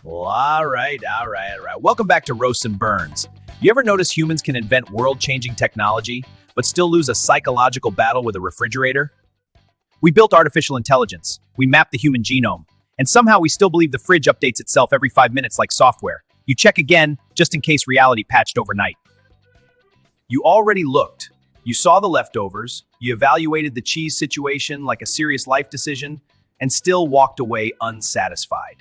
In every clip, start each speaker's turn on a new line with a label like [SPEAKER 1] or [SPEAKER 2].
[SPEAKER 1] Well, all right. Welcome back to Roasts and Burns. You ever notice humans can invent world-changing technology, but still lose a psychological battle with a refrigerator? We built artificial intelligence, we mapped the human genome, and somehow we still believe the fridge updates itself every 5 minutes like software. You check again, just in case reality patched overnight. You already looked. You saw the leftovers, you evaluated the cheese situation like a serious life decision, and still walked away unsatisfied.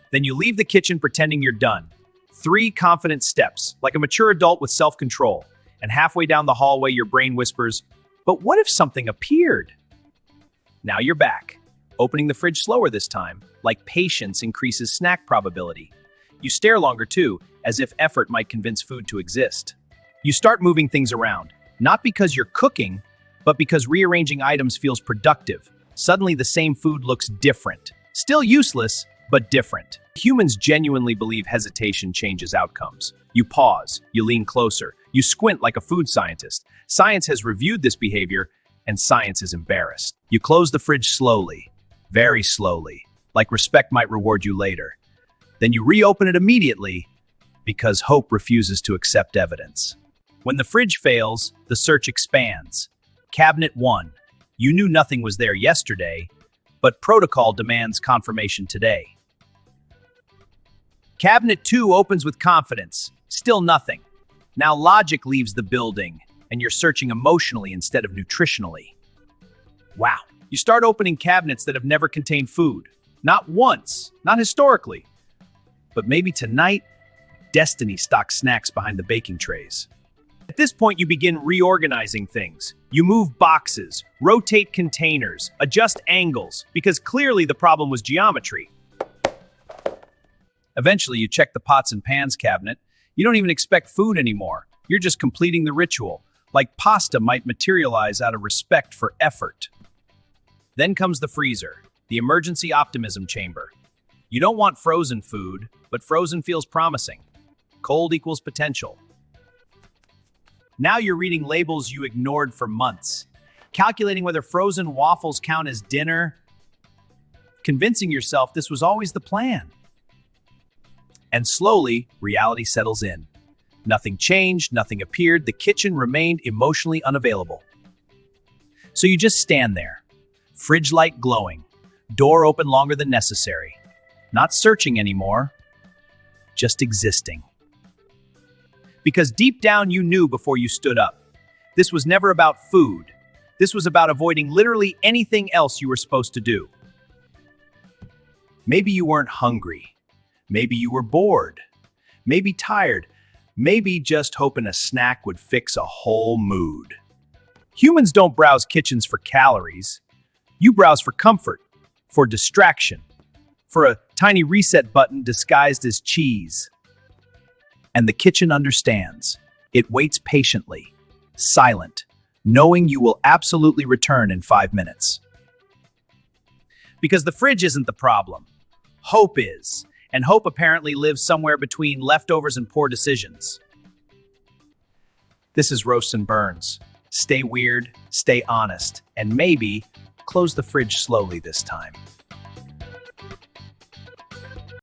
[SPEAKER 1] Then you leave the kitchen pretending you're done. 3 confident steps, like a mature adult with self-control. And halfway down the hallway, your brain whispers, "But what if something appeared?" Now you're back, opening the fridge slower this time, like patience increases snack probability. You stare longer too, as if effort might convince food to exist. You start moving things around, not because you're cooking, but because rearranging items feels productive. Suddenly the same food looks different. Still useless, but different. Humans genuinely believe hesitation changes outcomes. You pause, you lean closer, you squint like a food scientist. Science has reviewed this behavior, and science is embarrassed. You close the fridge slowly, very slowly, like respect might reward you later. Then you reopen it immediately, because hope refuses to accept evidence. When the fridge fails, the search expands. Cabinet 1. You knew nothing was there yesterday, but protocol demands confirmation today. Cabinet 2 opens with confidence. Still nothing. Now logic leaves the building, and you're searching emotionally instead of nutritionally. Wow. You start opening cabinets that have never contained food. Not once, not historically. But maybe tonight, destiny stocks snacks behind the baking trays. At this point, you begin reorganizing things. You move boxes, rotate containers, adjust angles, because clearly the problem was geometry. Eventually, you check the pots and pans cabinet. You don't even expect food anymore. You're just completing the ritual, like pasta might materialize out of respect for effort. Then comes the freezer, the emergency optimism chamber. You don't want frozen food, but frozen feels promising. Cold equals potential. Now you're reading labels you ignored for months, calculating whether frozen waffles count as dinner, convincing yourself this was always the plan. And slowly, reality settles in. Nothing changed, nothing appeared, the kitchen remained emotionally unavailable. So you just stand there, fridge light glowing, door open longer than necessary. Not searching anymore, just existing. Because deep down you knew before you stood up. This was never about food. This was about avoiding literally anything else you were supposed to do. Maybe you weren't hungry. Maybe you were bored. Maybe tired. Maybe just hoping a snack would fix a whole mood. Humans don't browse kitchens for calories. You browse for comfort, for distraction, for a tiny reset button disguised as cheese. And the kitchen understands. It waits patiently, silent, knowing you will absolutely return in 5 minutes. Because the fridge isn't the problem. Hope is. And hope apparently lives somewhere between leftovers and poor decisions. This is Roasts and Burns. Stay weird, stay honest, and maybe close the fridge slowly this time.